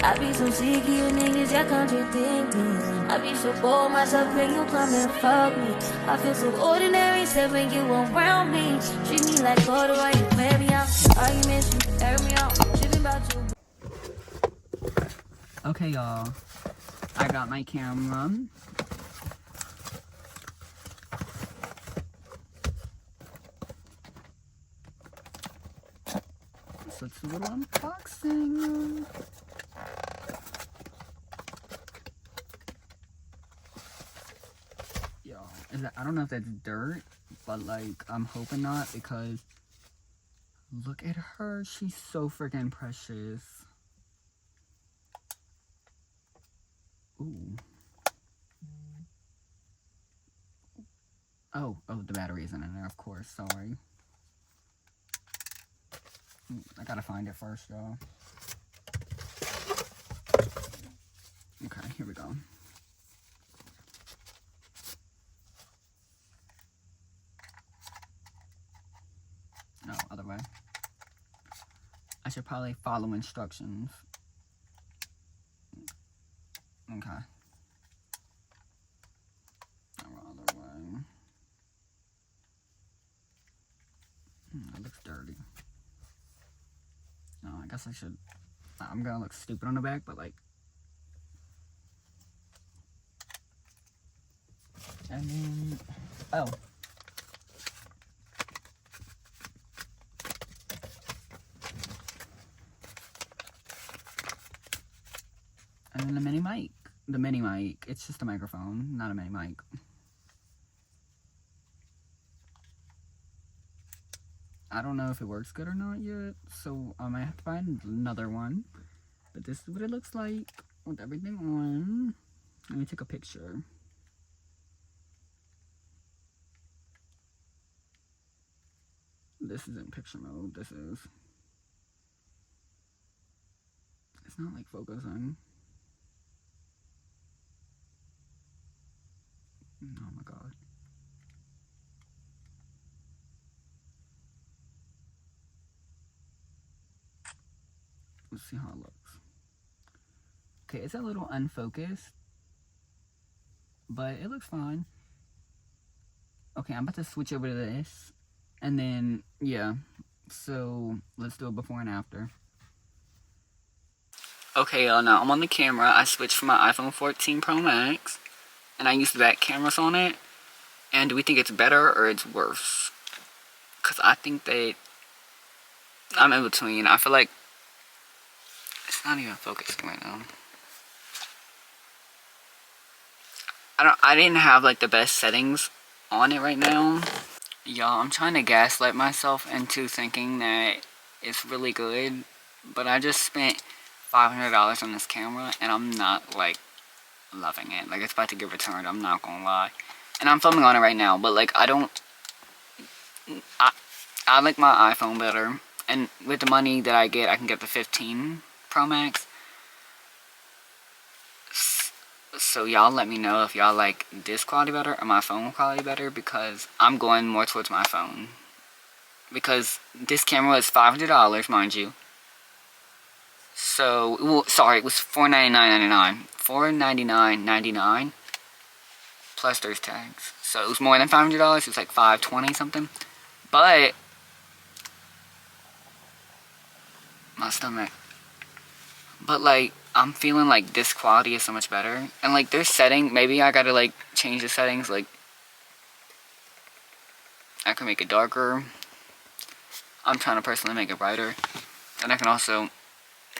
I be so sick of you niggas, y'all contradicting. I be so bold myself when you come and fuck me. I feel so ordinary, except when you around me. Treat me like water while you wear me out. Arguments, you air me out. Tripping about you. Okay, y'all. I got my camera. So it's a little unboxing. Y'all, I don't know if that's dirt, but like, I'm hoping not, because look at her. She's so freaking precious. Ooh. Oh, the battery isn't in there, of course. Sorry. I gotta find it first, y'all. Okay, here we go. No, other way. I should probably follow instructions. Okay. Other way. That looks dirty. No, I guess I should. I'm gonna look stupid on the back, but like. And then. Oh. And then the mini mic. The mini mic. It's just a microphone, not a mini mic. I don't know if it works good or not yet, so I might have to find another one. But this is what it looks like with everything on. Let me take a picture. This is in picture mode. This is. It's not like focusing. Oh my god. Let's see how it looks. Okay, it's a little unfocused, but it looks fine. Okay, I'm about to switch over to this, and then, yeah, so let's do it before and after. Okay, y'all, now I'm on the camera. I switched from my iPhone 14 Pro Max, and I used the back cameras on it, and do we think it's better or it's worse? Because I think that I'm in between. I feel like it's not even focusing right now. I didn't have like the best settings on it right now. Y'all, I'm trying to gaslight myself into thinking that it's really good, but I just spent $500 on this camera and I'm not like loving it. Like, it's about to get returned, I'm not gonna lie. And I'm filming on it right now, but like I like my iPhone better, and with the money that I get, I can get the 15 Pro Max. So y'all let me know if y'all like this quality better or my phone quality better, because I'm going more towards my phone. Because this camera is $500, mind you. So, well, sorry, it was $499.99. $499.99 plus there's tags. So it was more than $500. It was like $520 something. But my stomach. But like, I'm feeling like this quality is so much better. And like, there's setting. Maybe I gotta like change the settings. Like, I can make it darker. I'm trying to personally make it brighter. And I can also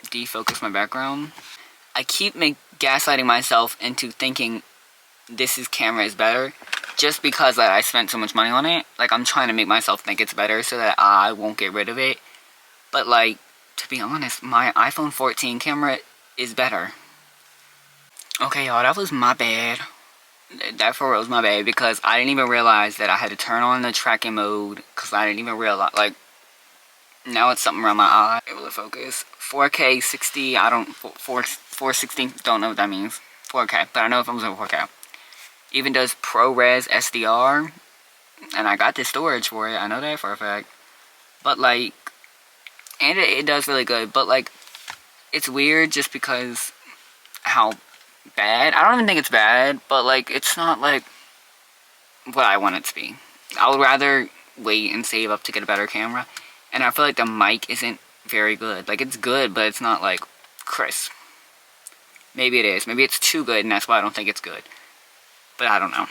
defocus my background. I keep gaslighting myself into thinking this camera is better just because I spent so much money on it. Like, I'm trying to make myself think it's better so that I won't get rid of it. But like, to be honest, my iPhone 14 camera is better. Okay, y'all, that was my bad. That for real was my bad, because I didn't even realize that I had to turn on the tracking mode, because I didn't even realize, like, now it's something around my eye. Able to focus. 4K 60, I don't, 460, don't know what that means. 4K, but I know if I'm using 4K. Even does ProRes SDR, and I got the storage for it, I know that for a fact. But like, and it does really good, but like, it's weird just because how bad. I don't even think it's bad, but like it's not like what I want it to be. I would rather wait and save up to get a better camera. And I feel like the mic isn't very good. Like it's good, but it's not like crisp. Maybe it is. Maybe it's too good and that's why I don't think it's good. But I don't know.